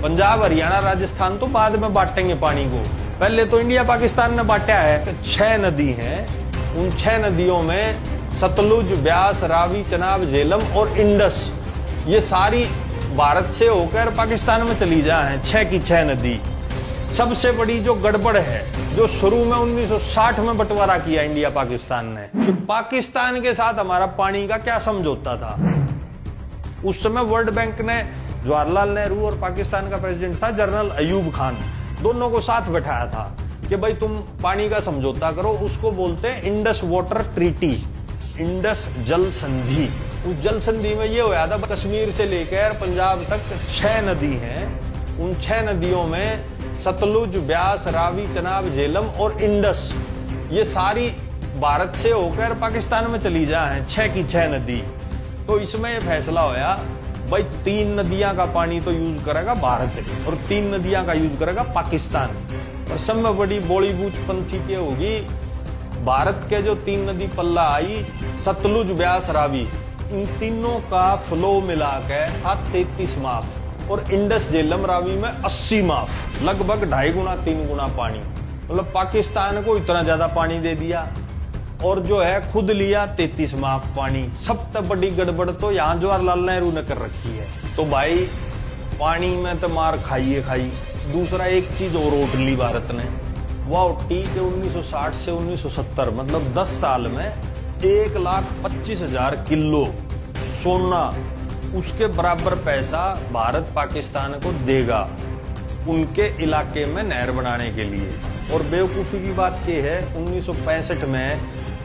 पंजाब, हरियाणा, राजस्थान तो बाद में बांटेंगे पानी को, पहले तो इंडिया पाकिस्तान ने बांटा है। 6 नदी हैं, उन 6 नदियों में सतलुज, ब्यास, रावी, चनाब, झेलम और इंडस, ये सारी भारत से होकर पाकिस्तान में चली जा है। 6 की 6 नदी। सबसे बड़ी जो गड़बड़ है, जो शुरू में 1960 में बंटवारा किया इंडिया पाकिस्तान ने, कि पाकिस्तान के साथ हमारा पानी का क्या समझौता था। उस समय वर्ल्ड बैंक ने जवाहरलाल नेहरू और पाकिस्तान का प्रेसिडेंट था जनरल अयूब खान, दोनों को साथ बैठाया था कि भाई तुम पानी का समझौता करो। उसको बोलते हैं इंडस वाटर ट्रीटी, इंडस जल संधि। उस जल संधि में ये होया था, कश्मीर से लेकर पंजाब तक 6 नदी हैं, उन 6 नदियों में सतलुज, ब्यास, रावी, चनाब, झेलम और इंडस, ये सारी भारत से होकर पाकिस्तान में चली जा है। 6 की 6 नदी। तो इसमें यह फैसला होया भाई 3 नदियां का पानी तो यूज करेगा भारत और 3 नदियां का यूज करेगा पाकिस्तान। और सब में बड़ी बॉलीवुड पंथी के होगी, भारत के जो 3 नदी पल्ला आई, सतलुज, ब्यास, रावी, इन तीनों का फ्लो मिला के था 33 माफ, और इंडस, झेलम, रावी में 80 माफ, लगभग 2.5 गुना 3 गुना पानी। मतलब पाकिस्तान को इतना ज्यादा पानी दे दिया और जो है खुद लिया 33 माफ पानी। सबसे बड़ी गड़बड़ तो यहाँ जवाहरलाल नेहरू ने कर रखी है। तो भाई पानी में तो मार खाइए खाई। दूसरा एक चीज और उठ ली भारत ने, वह उठी कि 1960 से 1970 मतलब 10 साल में 1,25,000 किलो सोना, उसके बराबर पैसा भारत पाकिस्तान को देगा उनके इलाके में नहर बनाने के लिए। और बेवकूफी की बात यह है, 1965 में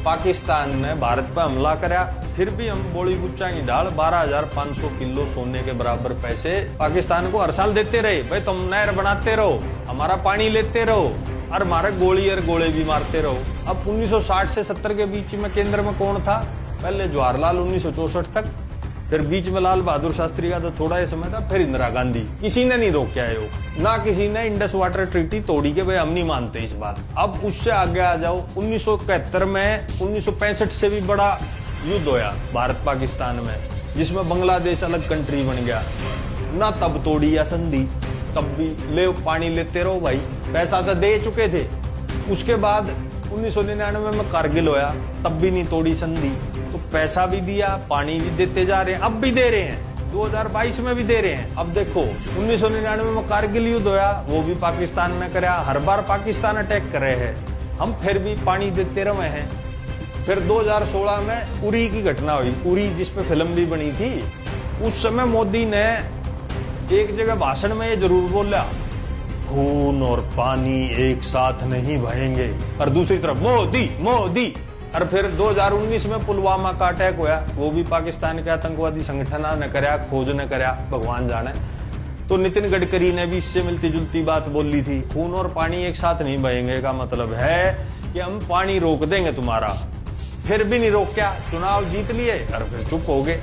पाकिस्तान ने भारत पर हमला करा, फिर भी हम बोली गुच्चा की ढाल 12,500 किलो सोने के बराबर पैसे पाकिस्तान को हर साल देते रहे। भाई तुम नहर बनाते रहो, हमारा पानी लेते रहो और हमारे गोली और गोले भी मारते रहो। अब 1960 से 70 के बीच में केंद्र में कौन था? पहले जवाहरलाल 1964 तक, फिर बीच में लाल बहादुर शास्त्री का तो थोड़ा ही समय था, फिर इंदिरा गांधी। किसी ने नहीं रोका है वो, ना किसी ने इंडस वाटर ट्रीटी तोड़ी के भाई हम नहीं मानते इस बात। अब उससे आगे आ जाओ, 1971 में 1965 से भी बड़ा युद्ध होया भारत पाकिस्तान में, जिसमें बांग्लादेश अलग कंट्री बन गया। ना तब तोड़ी या संधि, तब भी ले पानी लेते रहो भाई, पैसा तो दे चुके थे। उसके बाद 1999 में कारगिल होया, तब भी नहीं तोड़ी संधि, तो पैसा भी दिया, पानी भी देते जा रहे हैं, अब भी दे रहे हैं, 2022 में भी दे रहे हैं। अब देखो 1999 में कारगिल युद्ध होया, वो भी पाकिस्तान ने कराया, हर बार पाकिस्तान अटैक कर रहे हैं, हम फिर भी पानी देते रहे हैं। फिर 2016 में उरी की घटना हुई, उरी जिसपे फिल्म भी बनी थी। उस समय मोदी ने एक जगह भाषण में ये जरूर बोला, खून और पानी एक साथ नहीं बहेंगे, और दूसरी तरफ मोदी मोदी। और फिर 2019 में पुलवामा का अटैक हुआ, वो भी पाकिस्तान के आतंकवादी संगठन ने कराया, खोज ने कराया, भगवान जाने। तो नितिन गडकरी ने भी इससे मिलती जुलती बात बोली थी, खून और पानी एक साथ नहीं बहेंगे का मतलब है कि हम पानी रोक देंगे तुम्हारा। फिर भी नहीं रोका, चुनाव जीत लिए और फिर चुप हो गए।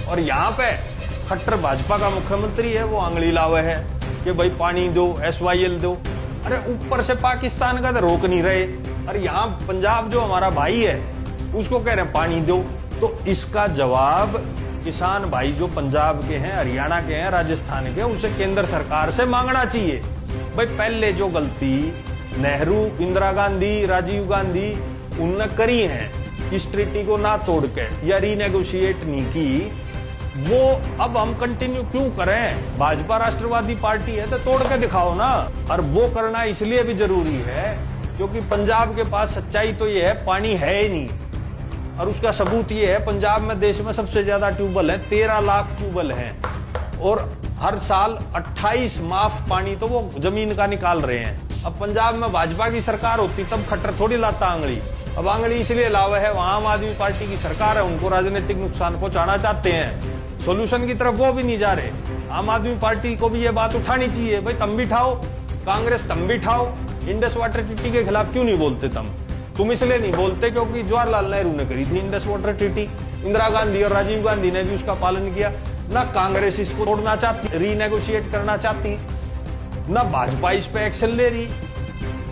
और यहाँ पे खट्टर भाजपा का मुख्यमंत्री है, वो आंगली लावे है कि भाई पानी दो, SYL दो। अरे ऊपर से पाकिस्तान का तो रोक नहीं रहे, और यहाँ पंजाब जो हमारा भाई है उसको कह रहे हैं पानी दो। तो इसका जवाब किसान भाई जो पंजाब के हैं, हरियाणा के हैं, राजस्थान के, उसे केंद्र सरकार से मांगना चाहिए। भाई पहले जो गलती नेहरू, इंदिरा गांधी, राजीव गांधी उनने करी है, इस ट्रीटी को ना तोड़ के या रीनेगोशिएट नहीं की, वो अब हम कंटिन्यू क्यों करें? भाजपा राष्ट्रवादी पार्टी है तो तोड़ के दिखाओ ना। और वो करना इसलिए भी जरूरी है क्योंकि पंजाब के पास सच्चाई तो ये है, पानी है ही नहीं। और उसका सबूत ये है, पंजाब में देश में सबसे ज्यादा ट्यूबवेल है, 13 लाख ट्यूबवेल हैं, और हर साल 28 माफ पानी तो वो जमीन का निकाल रहे हैं। अब पंजाब में भाजपा की सरकार होती तब खट्टर थोड़ी लाता आंगली। अब आंगली इसलिए लावा है, वहां आम आदमी पार्टी की सरकार है, उनको राजनीतिक नुकसान पहुंचाना चाहते हैं, सोल्यूशन की तरफ वो भी नहीं जा रहे। आम आदमी पार्टी को भी ये बात उठानी चाहिए, भाई तुम भी उठाओ, कांग्रेस तुम भी उठाओ, इंडस वाटर ट्रीटी के खिलाफ क्यों नहीं बोलते? तुम इसलिए नहीं बोलते क्योंकि जवाहरलाल नेहरू ने करी थी Indus water treaty, Indira Gandhi और राजीव गांधी ने भी उसका पालन किया। ना कांग्रेस इसको तोड़ना चाहती, रीनेगोशिएट करना चाहती, ना भाजपा इस पे एक्शन ले रही।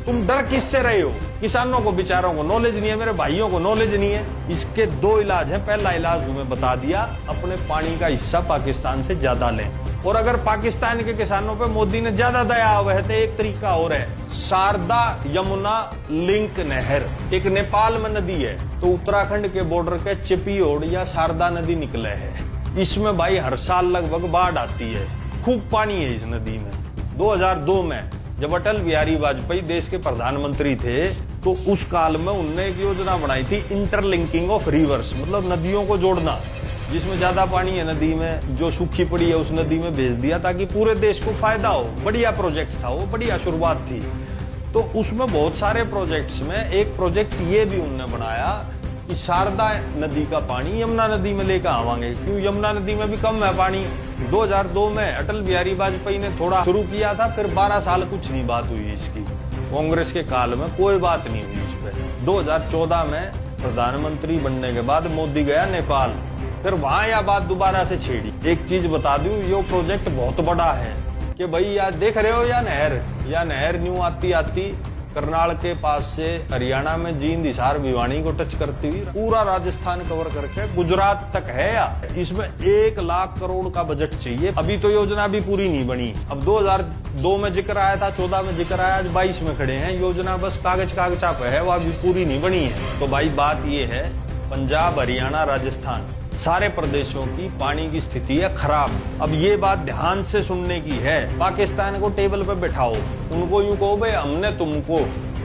तुम डर किससे रहे हो? किसानों को बेचारों को नॉलेज नहीं है, मेरे भाइयों को नॉलेज नहीं है। इसके 2 इलाज हैं। पहला इलाज तुम्हें बता दिया, अपने पानी का हिस्सा पाकिस्तान से ज्यादा लें, और अगर पाकिस्तान के किसानों पे मोदी ने ज्यादा दया वह तो एक तरीका और है, शारदा यमुना लिंक नहर एक नेपाल में नदी है, तो उत्तराखंड के बॉर्डर के चिपियोड़ या शारदा नदी निकले है। इसमें भाई हर साल लगभग बाढ़ आती है, खूब पानी है इस नदी में। 2002 में जब अटल बिहारी वाजपेयी देश के प्रधानमंत्री थे तो उस काल में उनने एक योजना बनाई थी, इंटरलिंकिंग ऑफ रिवर्स, मतलब नदियों को जोड़ना। जिसमें ज्यादा पानी है नदी में, जो सूखी पड़ी है उस नदी में भेज दिया ताकि पूरे देश को फायदा हो। बढ़िया प्रोजेक्ट था वो, बढ़िया शुरुआत थी। तो उसमें बहुत सारे प्रोजेक्ट्स में एक प्रोजेक्ट ये भी उनने बनाया कि शारदा नदी का पानी यमुना नदी में लेकर आवांगे, क्यों यमुना नदी में भी कम है पानी। 2002 में अटल बिहारी वाजपेयी ने थोड़ा शुरू किया था, फिर 12 साल कुछ नहीं बात हुई इसकी। कांग्रेस के काल में कोई बात नहीं हुई इस पे। 2014 में प्रधानमंत्री बनने के बाद मोदी गया नेपाल, फिर वहां यह बात दोबारा से छेड़ी। एक चीज बता दूं, ये प्रोजेक्ट बहुत बड़ा है कि भाई यार देख रहे हो या नहर न्यू आती आती करनाल के पास से हरियाणा में जींद, हिसार, भिवानी को टच करती हुई पूरा राजस्थान कवर करके गुजरात तक है। या इसमें 1 लाख करोड़ का बजट चाहिए। अभी तो योजना भी पूरी नहीं बनी। अब 2002 में जिक्र आया था, 14 में जिक्र आया, आज 22 में खड़े हैं। योजना बस कागजा पे है, वो अभी पूरी नहीं बनी है। तो भाई बात ये है, पंजाब, हरियाणा, राजस्थान सारे प्रदेशों की पानी की स्थिति है खराब। अब ये बात ध्यान से सुनने की है। पाकिस्तान को टेबल पे बैठाओ, उनको यूं कहो भाई हमने तुमको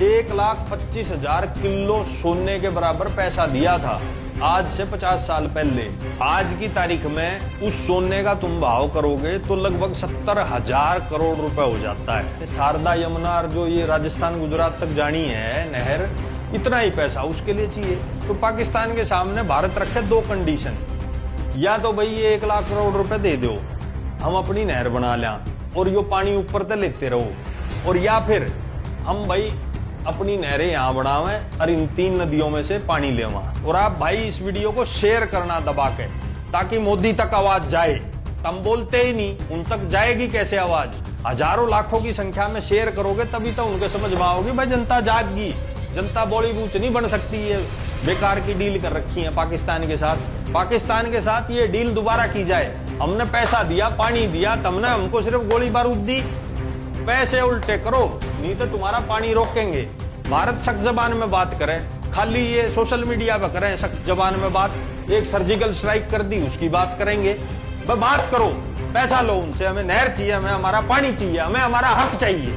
1,25,000 किलो सोने के बराबर पैसा दिया था आज से 50 साल पहले। आज की तारीख में उस सोने का तुम भाव करोगे तो लगभग 70,000 करोड़ रुपए हो जाता है। शारदा यमुना जो ये राजस्थान गुजरात तक जानी है नहर, इतना ही पैसा उसके लिए चाहिए। तो पाकिस्तान के सामने भारत रखे 2 कंडीशन, या तो भाई ये 1 लाख करोड़ रुपए दे दो, हम अपनी नहर बना लें और यो पानी ऊपर तक लेते रहो, और या फिर हम भाई अपनी नहरें यहाँ बढ़ावें और इन 3 नदियों में से पानी लेवा। और आप भाई इस वीडियो को शेयर करना दबा के, ताकि मोदी तक आवाज जाए। तुम बोलते ही नहीं, उन तक जाएगी कैसे आवाज? हजारों लाखों की संख्या में शेयर करोगे तभी तो उनके समझ में आओगी। भाई जनता जागगी, जनता बॉलीवुड नहीं बन सकती है। बेकार की डील कर रखी है पाकिस्तान के साथ। पाकिस्तान के साथ ये डील दोबारा की जाए। हमने पैसा दिया, पानी दिया, तुमने हमको सिर्फ गोली बारूद दी। पैसे उल्टे करो, नहीं तो तुम्हारा पानी रोकेंगे। भारत सख्त जबान में बात करे, खाली ये सोशल मीडिया पर करें सख्त जबान में बात। एक सर्जिकल स्ट्राइक कर दी, उसकी बात करेंगे। बात करो, पैसा लो उनसे, हमें नहर चाहिए, हमें हमारा पानी चाहिए, हमें हमारा हक चाहिए।